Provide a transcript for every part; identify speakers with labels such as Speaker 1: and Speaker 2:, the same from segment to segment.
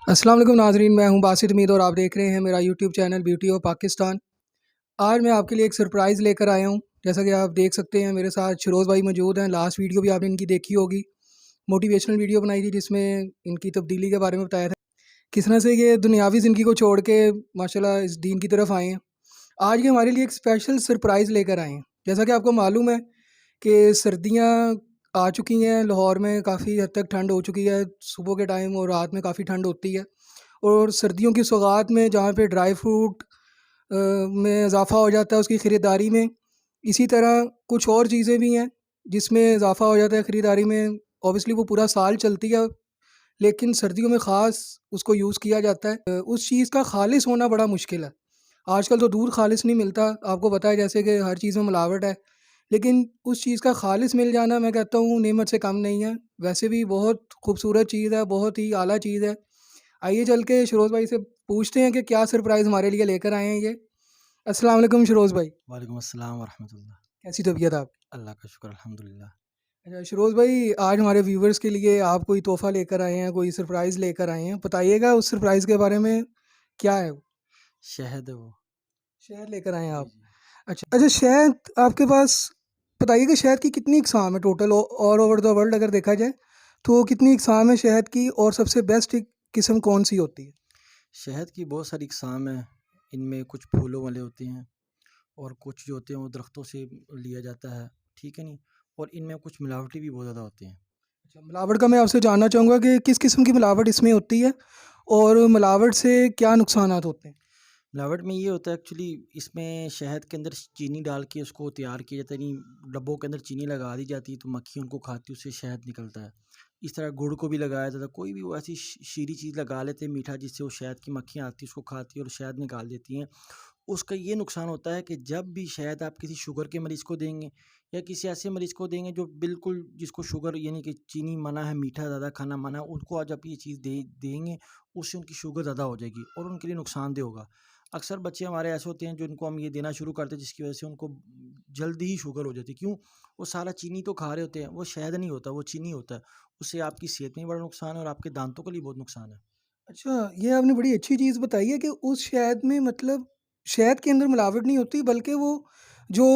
Speaker 1: अस्सलाम वालेकुम नाज़रीन, मैं हूं बासित मीद और आप देख रहे हैं मेरा YouTube channel beauty of Pakistan. आज मैं आपके लिए एक सरप्राइज़ लेकर आया हूं। जैसा कि आप देख सकते हैं मेरे साथ शिरोज़ भाई मौजूद हैं। लास्ट वीडियो भी आपने इनकी देखी होगी, मोटिवेशनल वीडियो बनाई थी जिसमें इनकी तब्दीली के बारे में बताया था, किस तरह से ये दुनियावी ज़िंदगी को छोड़ के माशाल्लाह इस दीन की तरफ आए हैं। आज ये हमारे लिए एक स्पेशल सरप्राइज़ लेकर आए हैं। जैसा कि आपको मालूम है कि सर्दियाँ आ चुकी हैं, लाहौर में काफ़ी हद तक ठंड हो चुकी है, सुबह के टाइम और रात में काफ़ी ठंड होती है। और सर्दियों की सौगात में जहाँ पे ड्राई फ्रूट में इज़ाफ़ा हो जाता है उसकी ख़रीदारी में, इसी तरह कुछ और चीज़ें भी हैं जिसमें इज़ाफ़ा हो जाता है ख़रीदारी में। ऑब्वियसली वो पूरा साल चलती है, लेकिन सर्दियों में ख़ास उसको यूज़ किया जाता है। उस चीज़ का ख़ालिस होना बड़ा मुश्किल है। आजकल तो दूध ख़ालिस नहीं मिलता, आपको पता है जैसे कि हर चीज़ में मिलावट है। लेकिन उस चीज़ का ख़ालिस मिल जाना मैं कहता हूँ नेमत से कम नहीं है। वैसे भी बहुत खूबसूरत चीज़ है, बहुत ही आला चीज़ है। आइए चल के शिरोज़ भाई से पूछते हैं कि क्या सरप्राइज़ हमारे लिए लेकर आए हैं ये। अस्सलाम वालेकुम शिरोज़ भाई,
Speaker 2: वालेकुम अस्सलाम वरहमतुल्लाह।
Speaker 1: कैसी तबीयत आपकी?
Speaker 2: अल्लाह का शुक्र अल्हम्दुलिल्लाह।
Speaker 1: अच्छा शिरोज़ भाई, आज हमारे व्यूअर्स के लिए आप कोई तोहफ़ा लेकर आए हैं, कोई सरप्राइज़ लेकर आए हैं। बताइएगा उस सरप्राइज़ के बारे में, क्या है वो?
Speaker 2: शहद है वो।
Speaker 1: शहद लेकर आए हैं
Speaker 2: जी,
Speaker 1: आप।
Speaker 2: जी।
Speaker 1: अच्छा शहद आपके पास, बताइए कि शहद की कितनी इक़साम है total all over the world अगर देखा जाए, तो कितनी इक़साम है शहद की और सबसे बेस्ट किस्म कौन-सी होती है?
Speaker 2: शहद की बहुत सारी अक़साम हैं। इनमें कुछ फूलों वाले होते हैं और कुछ जो होते हैं वो दरख्तों से लिया जाता है, ठीक है नहीं? और इनमें कुछ मिलावटी भी बहुत ज़्यादा होती हैं।
Speaker 1: अच्छा, मिलावट का मैं आपसे जानना चाहूँगा कि किस किस्म की मिलावट इसमें होती है और मिलावट से क्या नुकसानात होते हैं?
Speaker 2: मिलावट में ये होता है एक्चुअली इसमें शहद के अंदर चीनी डाल के उसको तैयार किया जाता है, यानी डब्बों के अंदर चीनी लगा दी जाती है तो मक्खी उनको खाती है, उससे शहद निकलता है। इस तरह गुड़ को भी लगाया जाता है, कोई भी वो ऐसी शीरी चीज़ लगा लेते हैं मीठा, जिससे वो शहद की मक्खियाँ आती हैं उसको खाती है और शहद निकाल देती हैं। उसका ये नुकसान होता है कि जब भी शहद आप किसी शुगर के मरीज़ को देंगे या किसी ऐसे मरीज़ को देंगे जो बिल्कुल जिसको शुगर यानी कि चीनी मना है, मीठा ज़्यादा खाना मना है, उनको आज आप ये चीज़ देंगे, उससे उनकी शुगर ज़्यादा हो जाएगी और उनके लिए नुकसानदेह होगा। अक्सर बच्चे हमारे ऐसे होते हैं जिनको हम ये देना शुरू करते हैं जिसकी वजह से उनको जल्दी ही शुगर हो जाती है। क्यों? वो सारा चीनी तो खा रहे होते हैं, वो शहद नहीं होता, वो चीनी होता है। उससे आपकी सेहत में भी बड़ा नुकसान है और आपके दांतों के लिए बहुत नुकसान है।
Speaker 1: अच्छा, ये आपने बड़ी अच्छी चीज़ बताई है कि उस शहद में मतलब शहद के अंदर मिलावट नहीं होती बल्कि वो जो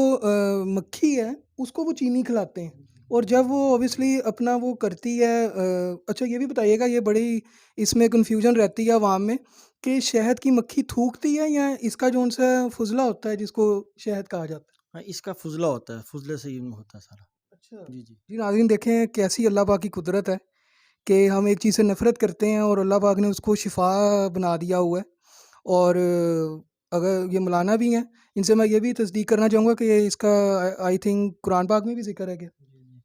Speaker 1: मक्खी है उसको वो चीनी खिलाते हैं और जब वो ऑब्वियसली अपना वो करती है अच्छा ये भी बताइएगा, ये बड़ी इसमें कन्फ्यूज़न रहती है अवाम में कि शहद की मक्खी थूकती है या इसका जौन-सा फ़ुज़ला होता है जिसको शहद कहा जाता है?
Speaker 2: हाँ, इसका फ़ुज़ला होता है, फ़ुज़ले से ही होता है सारा।
Speaker 1: अच्छा।
Speaker 2: जी, जी।
Speaker 1: जी नाज़रीन, देखें कैसी अल्लाह पाक की कुदरत है कि हम एक चीज़ से नफ़रत करते हैं और अल्लाह पाक ने उसको शिफ़ा बना दिया हुआ है। और अगर ये मौलाना भी हैं, इनसे मैं ये भी तस्दीक करना चाहूँगा कि इसका आई थिंक कुरान पाक में भी ज़िक्र है क्या?
Speaker 2: जी, जी।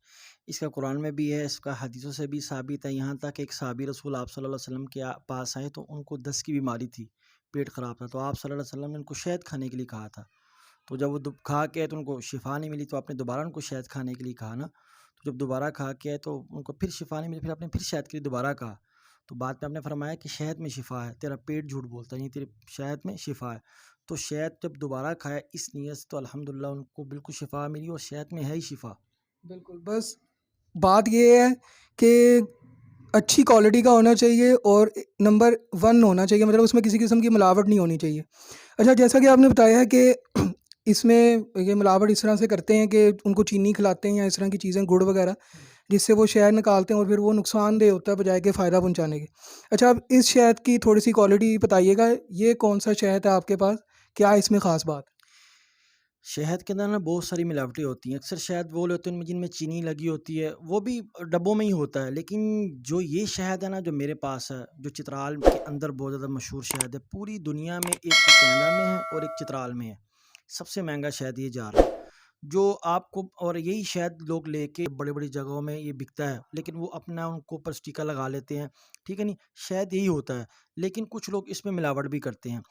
Speaker 2: इसका कुरान में भी है, इसका हदीसों से भी साबित है, यहाँ तक एक सहाबी रसूल आप सल्लल्लाहु अलैहि वसल्लम के पास आए तो उनको दस्त की बीमारी थी, पेट ख़राब था, तो आप सल्लल्लाहु अलैहि वसल्लम ने उनको शहद खाने के लिए कहा था। तो जब वो खा के आए तो उनको शिफ़ा नहीं मिली, तो आपने दोबारा उनको शहद खाने के लिए कहा ना, तो जब दोबारा खा के आए तो उनको फिर शिफ़ा नहीं मिली, फिर आपने फिर शहद के लिए दोबारा कहा। तो बाद में आपने फरमाया कि शहद में शिफ़ा है, तेरा पेट झूठ बोलता है, नहीं तेरे शहद में शिफ़ा है। तो शहद जब दोबारा खाया इस नीयत से तो अल्हम्दुलिल्लाह उनको बिल्कुल शिफ़ा मिली और शहद में है ही शिफ़ा।
Speaker 1: बिल्कुल, बस बात ये है कि अच्छी क्वालिटी का होना चाहिए और नंबर 1 होना चाहिए, मतलब उसमें किसी किस्म की मिलावट नहीं होनी चाहिए। अच्छा, जैसा कि आपने बताया है कि इसमें ये मिलावट इस तरह से करते हैं कि उनको चीनी खिलाते हैं या इस तरह की चीज़ें गुड़ वगैरह, जिससे वो शहद निकालते हैं और फिर वो नुकसानदेह होता है बजाय के फ़ायदा पहुँचाने के। अच्छा, अब इस शहद की थोड़ी-सी क्वालिटी बताइएगा, ये कौन-सा शहद है आपके पास? क्या इसमें ख़ास बात है?
Speaker 2: शहद के अंदर ना बहुत सारी मिलावटें होती हैं। अक्सर शहद वो होते हैं जिनमें चीनी लगी होती है, वो भी डब्बों में ही होता है। लेकिन जो ये शहद है ना जो मेरे पास है, जो चित्राल के अंदर बहुत ज़्यादा मशहूर शहद है, पूरी दुनिया में एक तो कनाडा में है और एक चित्राल में है। सबसे महँगा शहद ये जा रहा है। जो आपको और यही शहद लोग लेके बड़ी-बड़ी जगहों में ये बिकता है, लेकिन वो अपना उनको ऊपर स्टिकर लगा लेते हैं, ठीक है नहीं? शहद यही होता है, लेकिन कुछ लोग इसमें मिलावट भी करते हैं।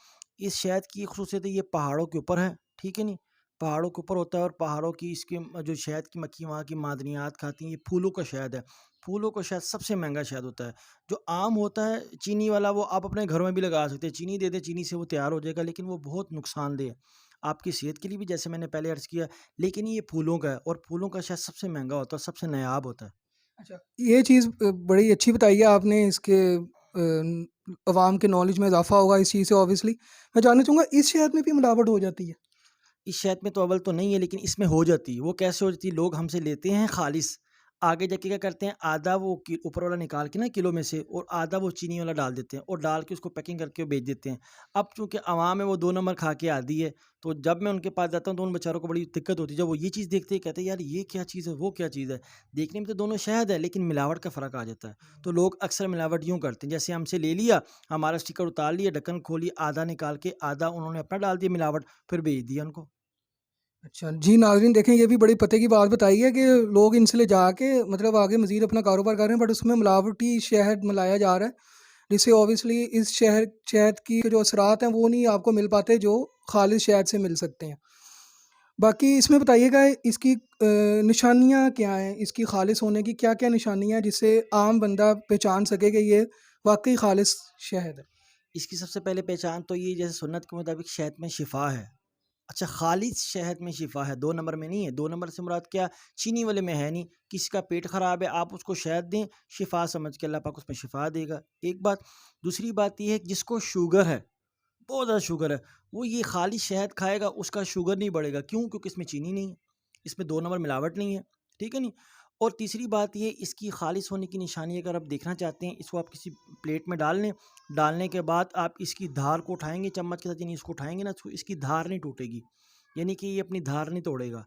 Speaker 2: इस शहद की ख़ुसूसियत है ये पहाड़ों के ऊपर है, ठीक है नहीं? पहाड़ों के ऊपर होता है और पहाड़ों की इसके जो शहद की मक्खी वहाँ की मादनियात खाती हैं, ये फूलों का शहद है। फूलों का शहद सबसे महँगा शहद होता है। जो आम होता है चीनी वाला वो आप अपने घरों में भी लगा सकते हैं, चीनी दे दें, चीनी से वो तैयार हो जाएगा, लेकिन वो बहुत नुकसानदेह है। आपकी सेहत के लिए भी जैसे मैंने पहले अर्ज़ किया, लेकिन ये फूलों का है और फूलों का शहद सबसे महँगा होता है, सबसे नायाब होता है।
Speaker 1: अच्छा, ये चीज़ बड़ी अच्छी बताई है आपने इसके अवाम के नॉलेज में इज़ाफ़ा होगा इस चीज़ से ऑब्वियसली। मैं जानना चाहूँगा इस शहद में भी मिलावट हो जाती है?
Speaker 2: इस शहद में तो अव्वल तो नहीं है, लेकिन इसमें हो जाती है। वो कैसे हो जाती है, लोग हमसे लेते हैं खालिस, आगे जाके क्या करते हैं, आधा वो ऊपर वाला निकाल के ना किलो में से, और आधा वो चीनी वाला डाल देते हैं और डाल के उसको पैकिंग करके बेच देते हैं। अब चूंकि अवाम है वो 2 नंबर खा के आदी है, तो जब मैं उनके पास जाता हूँ तो उन बेचारों को बड़ी दिक्कत होती है। जब वो ये चीज़ देखते हैं कहते हैं यार ये क्या चीज़ है, वो क्या चीज़ है। देखने में तो दोनों शहद है, लेकिन मिलावट का फ़र्क आ जाता है। तो लोग अक्सर मिलावट यूँ करते हैं, जैसे हमसे ले लिया, हमारा स्टिकर उतार लिया, ढक्कन खोली, आधा निकाल के आधा उन्होंने अपना डाल दिया मिलावट, फिर बेच दिया उनको।
Speaker 1: अच्छा, जी नाज़रीन देखें ये भी बड़ी पते की बात बताई है कि लोग इनसे ले जाके मतलब आगे मज़ीद अपना कारोबार कर रहे हैं बट उसमें मिलावटी शहद मिलाया जा रहा है, जिससे ऑब्वियसली इस शहद की जो असरात हैं वो नहीं आपको मिल पाते जो खालिस शहद से मिल सकते हैं। बाकी इसमें बताइएगा इसकी निशानियाँ क्या हैं? इसकी खालिस होने की क्या-क्या निशानियाँ हैं जिससे आम बंदा पहचान सके कि ये वाक़ई खालिस शहद है?
Speaker 2: इसकी सबसे पहले पहचान तो ये, जैसे सुन्नत के मुताबिक शहद में शिफ़ा है। अच्छा, खालिस शहद में शिफ़ा है, 2 नंबर में नहीं है। 2 नंबर से मुराद क्या, चीनी वाले में है नहीं। किसी का पेट ख़राब है, आप उसको शहद दें, शिफ़ा समझ के अल्लाह पाक उसमें शिफ़ा देगा, एक बात। दूसरी बात ये है कि जिसको शुगर है, बहुत ज़्यादा शुगर है, वो ये खाली शहद खाएगा, उसका शुगर नहीं बढ़ेगा। क्यों? क्योंकि इसमें चीनी नहीं है, इसमें 2 नंबर मिलावट नहीं है, ठीक है नहीं? और तीसरी बात ये, इसकी खालिस होने की निशानी अगर आप देखना चाहते हैं, इसको आप किसी प्लेट में डाल लें। डालने के बाद आप इसकी धार को उठाएँगे चम्मच के साथ, यानी इसको उठाएँगे ना, तो इसकी धार नहीं टूटेगी, यानी कि ये अपनी धार नहीं तोड़ेगा।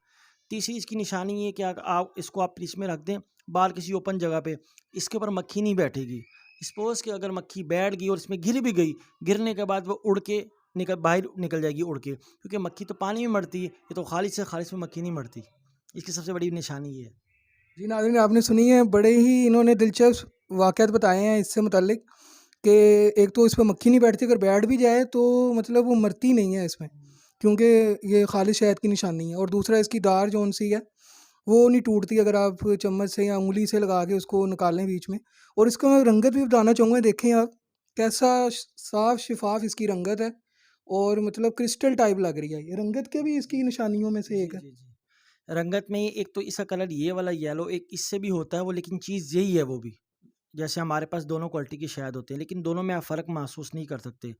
Speaker 2: तीसरी इसकी निशानी ये कि आप इसको आप फ्रिज में रख दें, बाहर किसी ओपन जगह पे, इसके ऊपर मक्खी नहीं बैठेगी। सपोज़ कि अगर मक्खी बैठ गई और इसमें गिर भी गई, गिरने के बाद वो उड़ के बाहर निकल जाएगी उड़ के, क्योंकि मक्खी तो पानी में मरती है, ये तो खालिस से खालिस में मक्खी नहीं मरती। इसकी सबसे बड़ी निशानी ये है।
Speaker 1: जी नाज़रीन आपने सुनी है, बड़े ही इन्होंने दिलचस्प वाक़यात बताए हैं इससे मुतल्लिक कि एक तो इस पे मक्खी नहीं बैठती, अगर बैठ भी जाए तो मतलब वो मरती नहीं है इसमें, क्योंकि ये खालिस शहद की निशानी है और दूसरा इसकी धार जौन-सी है, वो नहीं टूटती अगर आप चम्मच से या उँगली से लगा के उसको निकालें बीच में। और इसका मैं रंगत भी बताना चाहूँगा, देखें आप कैसा साफ़ शिफ़ाफ़ इसकी रंगत है और मतलब क्रिस्टल टाइप लग रही है। ये रंगत के भी इसकी निशानियों में से एक
Speaker 2: जी,
Speaker 1: है।
Speaker 2: जी, जी। रंगत में एक तो इसका कलर ये वाला येलो, एक इससे भी होता है वो, लेकिन चीज़ यही है वो भी। जैसे हमारे पास दोनों क्वालिटी की शहद होते हैं, लेकिन दोनों में आप फ़र्क महसूस नहीं कर सकते।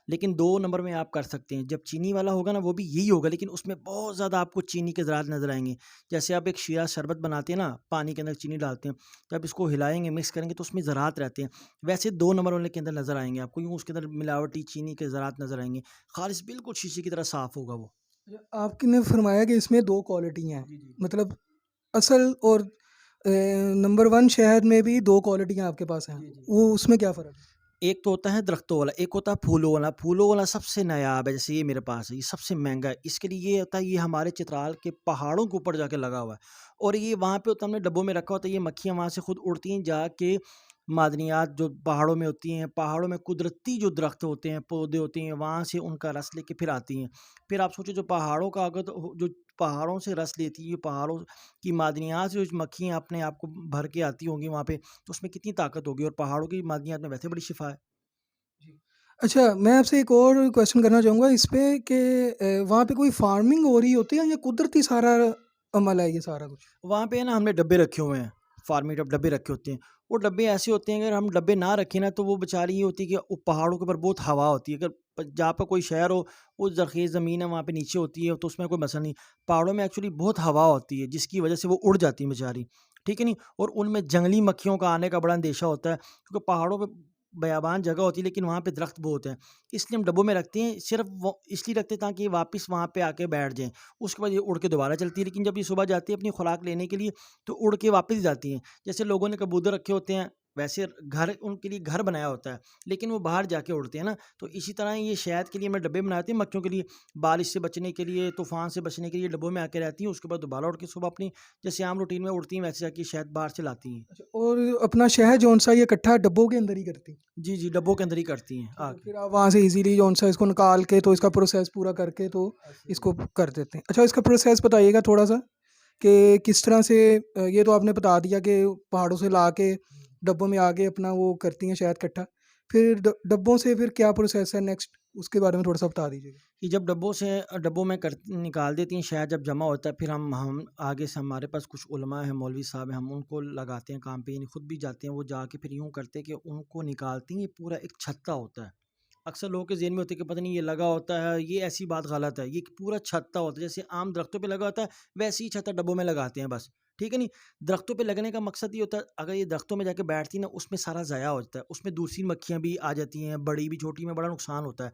Speaker 2: लेकिन 2 नंबर में आप कर सकते हैं। जब चीनी वाला होगा ना, वो भी यही होगा, लेकिन उसमें बहुत ज़्यादा आपको चीनी के ज़रात नज़र आएँगे। जैसे आप एक शीरा शरबत बनाते हैं ना, पानी के अंदर चीनी डालते हैं, जब इसको हिलाएँगे, मिक्स करेंगे तो उसमें ज़रात रहते हैं। वैसे 2 नंबर वाले के अंदर नज़र आएँगे आपको, यूँ उसके अंदर मिलावटी चीनी के ज़रात नज़र आएँगे। ख़ालिस बिल्कुल शीशे की तरह साफ़ होगा वो।
Speaker 1: आपने फरमाया कि इसमें 2 क्वालिटी हैं,
Speaker 2: जी, जी।
Speaker 1: मतलब असल और नंबर 1 शहद में भी 2 क्वालिटियाँ आपके पास हैं,
Speaker 2: जी, जी।
Speaker 1: वो उसमें क्या फ़र्क है?
Speaker 2: एक तो होता है दरख्तों वाला, एक होता है फूलों वाला। फूलों वाला सबसे नायाब है, जैसे ये मेरे पास है, ये सबसे महँगा है। इसके लिए ये होता है, ये हमारे चित्राल के पहाड़ों के ऊपर जाके लगा हुआ है, और ये वहाँ पे होता है, हमने डब्बों में रखा होता है। ये मक्खियाँ वहाँ से खुद उड़ती हैं जाके, मादनियात जो पहाड़ों में होती हैं, पहाड़ों में कुदरती जो दरख्त होते हैं, पौधे होते हैं, वहाँ से उनका रस लेके फिर आती हैं। फिर आप सोचो, जो पहाड़ों का अगर तो जो पहाड़ों से रस लेती है, पहाड़ों की मादनियात से जो मक्खियाँ अपने आप को भर के आती होंगी वहाँ पे, तो उसमें कितनी ताकत होगी, और पहाड़ों की मादनियात में वैसे बड़ी शिफ़ा है।
Speaker 1: जी। अच्छा, मैं आपसे एक और क्वेश्चन करना चाहूँगा इस पे कि वहाँ पे कोई फार्मिंग हो रही होती है या कुदरती सारा अमल है ये सारा कुछ?
Speaker 2: वहाँ पे है ना, हमने डब्बे रखे हुए हैं, फार्मी डब्बे रखे होते हैं। वो डब्बे ऐसे होते हैं, अगर हम डब्बे ना रखें ना, तो वो बेचारी ये होती है कि वो पहाड़ों के ऊपर बहुत हवा होती है। अगर जहाँ पर कोई शहर हो, वो ज़रख़ीज़ ज़मीन है, वहाँ पे नीचे होती है, तो उसमें कोई मसला नहीं। पहाड़ों में एक्चुअली बहुत हवा होती है, जिसकी वजह से वो उड़ जाती हैं बेचारी, ठीक है नहीं? और उनमें जंगली मक्खियों का आने का बड़ा अंदेशा होता है, क्योंकि पहाड़ों पे बयाबान जगह होती है, लेकिन वहाँ पे दरख्त बहुत हैं। इसलिए हम डब्बों में रखते हैं, सिर्फ़ वो इसलिए रखते हैं ताकि ये वापस वहाँ पे आके बैठ जाएँ। उसके बाद ये उड़ के दोबारा चलती है, लेकिन जब ये सुबह जाती है अपनी खुराक लेने के लिए, तो उड़ के वापस जाती हैं। जैसे लोगों ने कबूतर रखे होते हैं, वैसे घर उनके लिए घर बनाया होता है, लेकिन वो बाहर जाके उड़ते हैं ना। तो इसी तरह ये शहद के लिए मैं डब्बे बनाए थे मक्खियों के लिए, बारिश से बचने के लिए, तूफ़ान से बचने के लिए डब्बों में आके रहती हैं। उसके बाद दोबारा उड़ के सुबह अपनी जैसे आम रूटीन में उड़ती हैं, वैसे जाके शहद बाहर से लाती हैं।
Speaker 1: अच्छा, और अपना शहद जौन-सा ये इकट्ठा डब्बों के अंदर ही करती हैं?
Speaker 2: जी, जी, डब्बों के अंदर ही करती हैं
Speaker 1: ठीक है,
Speaker 2: आके।
Speaker 1: फिर आप वहाँ से ईज़िली जौन-सा इसको निकाल के तो इसका प्रोसेस पूरा करके तो
Speaker 2: ऐसे ही।
Speaker 1: इसको कर देते हैं। अच्छा, इसका प्रोसेस बताइएगा थोड़ा-सा कि किस तरह से ये तो आपने बता दिया कि पहाड़ों से ला के डब्बों में आके अपना वो करती हैं शहद इकट्ठा। फिर डब्बों से फिर क्या प्रोसेस है नेक्स्ट, उसके बारे में थोड़ा-सा बता दीजिएगा?
Speaker 2: कि जब डब्बों में कर निकाल देती हैं शहद, जब जमा होता है फिर हम आगे से हमारे पास कुछ उलमा हैं, मौलवी साहब हैं, हम उनको लगाते हैं काम पे, यानी खुद भी जाते हैं, वो जाके फिर यूँ करते हैं कि उनको निकालती हैं। ये पूरा एक छत्ता होता है। अक्सर लोगों के ज़हन में होता है कि पता नहीं ये लगा होता है, ये ऐसी बात गलत है। ये एक पूरा छत्ता होता है, जैसे आम दरख्तों पे लगा होता है वैसे ही छत्ता डब्बों में लगाते हैं बस, ठीक है नहीं? दरख्तों पे लगने का मकसद ये होता है, अगर ये दरख्तों में जाके बैठती है ना, उसमें सारा ज़ाया होता है, उसमें दूसरी मक्खियाँ भी आ जाती हैं, बड़ी भी छोटी में बड़ा नुकसान होता है।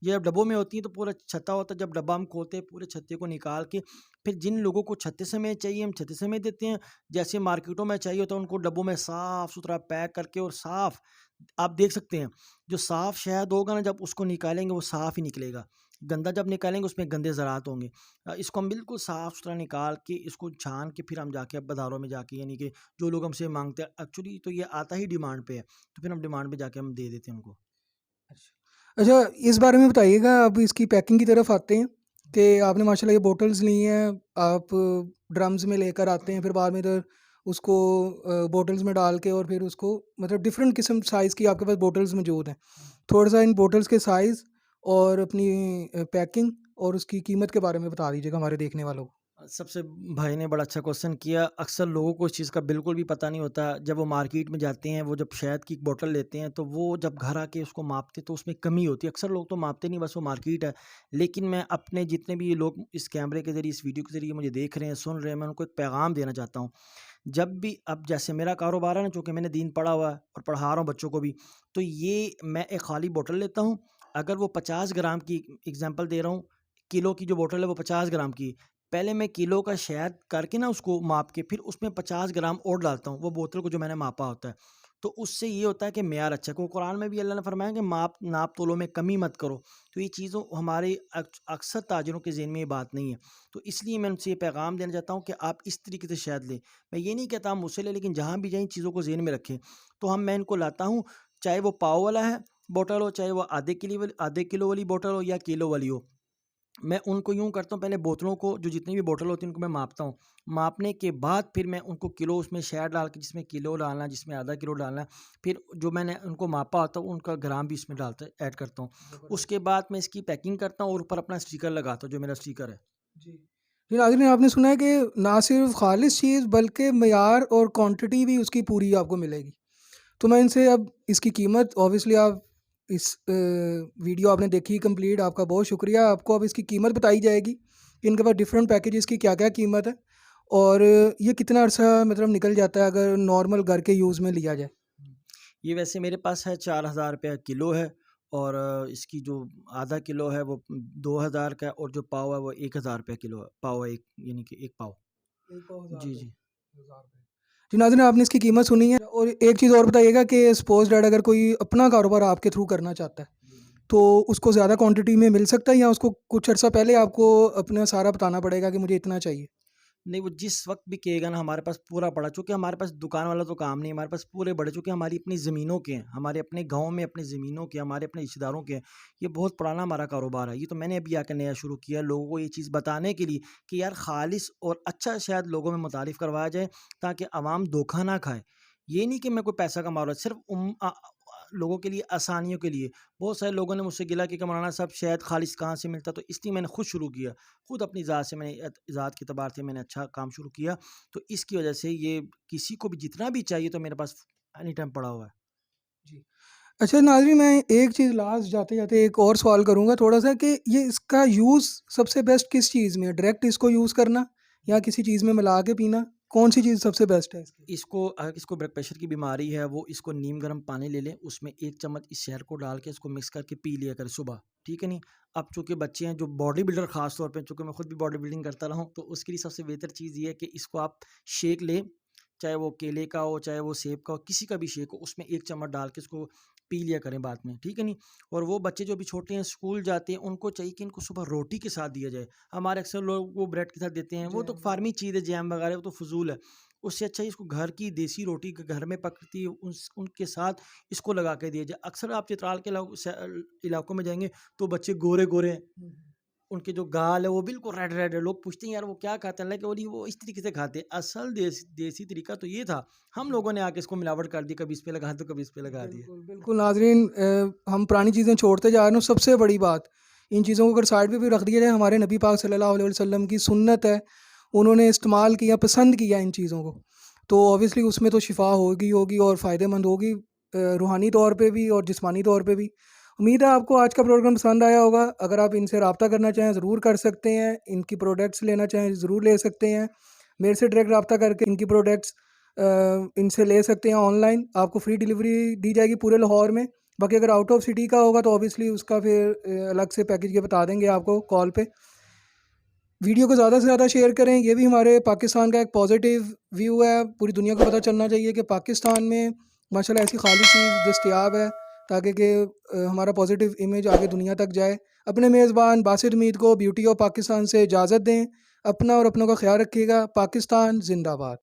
Speaker 2: ये जब डब्बों में होती हैं तो पूरा छत्ता होता है, जब डब्बा हम खोलते हैं पूरे छत्ते को निकाल के फिर जिन लोगों को छत्ते समेत चाहिए हम छत्ते समेत देते हैं, जैसे मार्केटों में चाहिए होता है उनको डब्बों में साफ़ सुथरा पैक करके और साफ़, आप देख सकते हैं जो साफ़ शहद होगा ना, जब उसको निकालेंगे वो साफ़ ही निकलेगा। गंदा जब निकालेंगे उसमें गंदे ज़रात होंगे। इसको हम बिल्कुल साफ़ सुथरा निकाल के इसको छान के फिर हम जाके अब बाज़ारों में जाके, यानी कि जो लोग हमसे माँगते हैं, एक्चुअली तो ये आता ही डिमांड पे है, तो फिर हम डिमांड पे जाके हम दे देते हैं उनको।
Speaker 1: अच्छा। अच्छा, इस बारे में बताइएगा, अब इसकी पैकिंग की तरफ आते हैं कि आपने माशाल्लाह ये बॉटल्स ली हैं, आप ड्रम्स में लेकर आते हैं, फिर बाद में इधर उसको बॉटल्स में डाल के और फिर उसको मतलब डिफरेंट किस्म साइज़ की आपके पास बॉटल्स मौजूद हैं। थोड़ा-सा इन बॉटल्स के साइज़ और अपनी पैकिंग और उसकी कीमत के बारे में बता दीजिएगा हमारे देखने वालों को।
Speaker 2: सबसे भाई ने बड़ा अच्छा क्वेश्चन किया। अक्सर लोगों को इस चीज़ का बिल्कुल भी पता नहीं होता। जब वो मार्केट में जाते हैं, वो जब शहद की एक बोतल लेते हैं, तो वो जब घर आके उसको मापते तो उसमें कमी होती है। अक्सर लोग तो मापते नहीं, बस वो मार्केट है। लेकिन मैं अपने जितने भी ये लोग इस कैमरे के ज़रिए, इस वीडियो के ज़रिए मुझे देख रहे हैं, सुन रहे हैं, मैं उनको एक पैगाम देना चाहता हूँ। जब भी अब जैसे मेरा कारोबार है ना, चूँकि मैंने दीन पढ़ा हुआ है और पढ़ा रहा हूँ बच्चों को भी, तो ये मैं एक खाली बोतल लेता हूँ। अगर वो 50 ग्राम की, एग्ज़ाम्पल दे रहा हूँ, किलो की जो बोतल है वो 50 ग्राम की, पहले मैं किलो का शहद करके ना उसको माप के फिर उसमें 50 ग्राम और डालता हूँ, वो बोतल को जो मैंने मापा होता है। तो उससे ये होता है कि मेयार अच्छा, क्योंकि कुरान में भी अल्लाह ने फरमाया कि नाप तोलों में कमी मत करो। तो ये चीज़ों हमारे अक्सर ताजिरों के ज़हन में ये बात नहीं है। तो इसलिए मैं उनसे ये पैगाम देना चाहता हूँ कि आप इस तरीके से शहद लें। मैं ये नहीं कहता आप मुझसे लें, लेकिन जहाँ भी जाएँ चीज़ों को ज़हन में रखें। तो मैं इनको लाता हूँ, चाहे वो पाव वाला है बॉटल हो, चाहे वो आधे किलो वाली बॉटल हो या किलो वाली हो। मैं उनको यूँ करता हूँ, पहले बोतलों को, जो जितनी भी बोतल होती है उनको मैं मापता हूँ। मापने के बाद फिर मैं उनको किलो उसमें शहद डाल के, जिसमें किलो डालना है, जिसमें आधा किलो डालना है, फिर जो मैंने उनको मापा होता है उनका ग्राम भी इसमें डालता ऐड करता हूँ। उसके बाद मैं इसकी पैकिंग करता हूँ और ऊपर अपना स्टिकर लगाता हूँ, जो मेरा स्टिकर है।
Speaker 1: जी। जी, नाज़रीन, आपने सुना है कि ना सिर्फ़ ख़ालिस चीज़ बल्कि मयार और क्वांटिटी भी उसकी पूरी आपको मिलेगी। तो मैं इनसे अब इसकी कीमत, ऑब्वियसली आप इस वीडियो आपने देखी कंप्लीट, आपका बहुत शुक्रिया। आपको अब इसकी कीमत बताई जाएगी कि इनके पास डिफरेंट पैकेजेस की क्या-क्या कीमत है और ये कितना अर्सा मतलब निकल जाता है अगर नॉर्मल घर के यूज़ में लिया जाए।
Speaker 2: हुँ। ये वैसे मेरे पास है, 4000 रुपया किलो है, और इसकी जो आधा किलो है वो 2000 का है, और जो पाव है वो 1000 रुपया किलो है। पाव है 1, यानी कि 1 पाव।
Speaker 1: एक पाव
Speaker 2: जी, जी।
Speaker 1: ₹1000। जी नाज़रीन, आपने इसकी कीमत सुनी है और एक चीज़ और बताइएगा कि सपोज़ दैट अगर कोई अपना कारोबार आपके थ्रू करना चाहता है, तो उसको ज़्यादा क्वांटिटी में मिल सकता है या उसको कुछ अर्सा पहले आपको अपना सारा बताना पड़ेगा कि मुझे इतना चाहिए?
Speaker 2: नहीं, वो जिस वक़्त भी कहेगा ना, हमारे पास पूरा पड़ा, चूँकि हमारे पास दुकान वाला तो काम नहीं है, हमारे पास पूरे बड़े, चूँकि हमारी अपनी ज़मीनों के हैं, हमारे अपने गाँव में अपनी ज़मीनों के, हमारे अपने रिश्तेदारों के हैं। ये बहुत पुराना हमारा कारोबार है, ये तो मैंने अभी आके नया शुरू किया है, लोगों को ये चीज़ बताने के लिए कि यार ख़ालिस और अच्छा शायद लोगों में मुतारिफ़ करवाया जाए, ताकि आवाम धोखा ना खाए। ये नहीं कि मैं कोई पैसा कमा रहा हूँ, सिर्फ़ लोगों के लिए, आसानियों के लिए। बहुत सारे लोगों ने मुझसे गिला कि मौलाना साहब शहद ख़ालिस कहाँ से मिलता है? तो इसलिए मैंने खुद शुरू किया। खुद अपनी ज़ात से मैंने ज़ात के एतबार से मैंने अच्छा काम शुरू किया। तो इसकी वजह से ये किसी को भी जितना भी चाहिए तो मेरे पास एनी टाइम पड़ा हुआ है।
Speaker 1: जी। अच्छा नाज़रीन, मैं एक चीज़ लास्ट जाते-जाते एक और सवाल करूँगा थोड़ा-सा कि ये इसका यूज़ सबसे बेस्ट किस चीज़ में है? डायरेक्ट इसको यूज़ करना या किसी चीज़ में मिला के पीना? कौन-सी चीज़ सबसे बेस्ट है इसकी?
Speaker 2: इसको अगर किसको ब्लड प्रेशर की बीमारी है, वो इसको नीम गर्म पानी ले लें, उसमें 1 चम्मच इस शहद को डाल के इसको मिक्स करके पी लिया करें सुबह, ठीक है नहीं? अब चूँकि बच्चे हैं जो बॉडी बिल्डर, ख़ास तौर पे चूँकि मैं खुद भी बॉडी बिल्डिंग करता रहा हूँ, तो उसके लिए सबसे बेहतर चीज़ ये है कि इसको आप शेक लें, चाहे वो केले का हो, चाहे वो सेब का हो, किसी का भी शेक हो, उसमें 1 चम्मच डाल के इसको पी लिया करें बाद में, ठीक है नहीं? और वो बच्चे जो अभी छोटे हैं, स्कूल जाते हैं, उनको चाहिए कि इनको सुबह रोटी के साथ दिया जाए। हमारे अक्सर लोग वो ब्रेड के साथ देते हैं, वो तो
Speaker 1: जैम
Speaker 2: फ़ार्मी
Speaker 1: वगैरह।
Speaker 2: चीज़ है, जैम वगैरह, वो तो फ़ुज़ूल है। उससे अच्छा है इसको घर की देसी रोटी घर में पकती है, उस उनके साथ इसको लगा के दिया जाए। अक्सर आप चित्राल के इलाकों में जाएँगे तो बच्चे गोरे-गोरे हैं।
Speaker 1: हुँ, हुँ।
Speaker 2: उनके जो गाल है वो बिल्कुल रेड रेड है। लोग पूछते हैं यार वो क्या खाते हैं? हालाँकि वो इस तरीके से खाते हैं। असल देसी तरीका तो ये था। हम
Speaker 1: जी।
Speaker 2: लोगों ने आके इसको मिलावट कर दी, कभी इस पे लगा दो, कभी इस पे लगा दिया।
Speaker 1: बिल्कुल, बिल्कुल नाज़रीन, हम पुरानी चीज़ें छोड़ते जा रहे हैं और सबसे बड़ी बात, इन चीज़ों को अगर साइड पे भी रख दिया जाए, हमारे नबी पाक सल्लल्लाहु अलैहि वसल्लम की सुन्नत है, उन्होंने इस्तेमाल किया, पसंद किया इन चीज़ों को। तो ऑब्वियसली उसमें तो शिफ़ा होगी होगी और फ़ायदेमंद होगी, रूहानी तौर पे भी और जिस्मानी तौर पे भी। उम्मीद है आपको आज का प्रोग्राम पसंद आया होगा। अगर आप इनसे राब्ता करना चाहें ज़रूर कर सकते हैं, इनकी प्रोडक्ट्स लेना चाहें ज़रूर ले सकते हैं। मेरे से डायरेक्ट राब्ता करके इनकी प्रोडक्ट्स इनसे ले सकते हैं ऑनलाइन। आपको फ्री डिलीवरी दी जाएगी पूरे लाहौर में। बाकी अगर आउट ऑफ सिटी का होगा तो ऑब्वियसली उसका फिर अलग से पैकेज के बता देंगे आपको कॉल पे। वीडियो को ज़्यादा से ज़्यादा शेयर करें, ये भी हमारे पाकिस्तान का एक पॉजिटिव व्यू है। पूरी दुनिया को पता चलना चाहिए कि पाकिस्तान में माशाल्लाह ऐसी खालिश चीज़ दस्तयाब है, ताकि हमारा पॉजिटिव इमेज आगे दुनिया तक जाए। अपने मेज़बान बासित मीद को ब्यूटी ऑफ पाकिस्तान से इजाज़त दें। अपना और अपनों का ख़्याल रखिएगा। पाकिस्तान ज़िंदाबाद।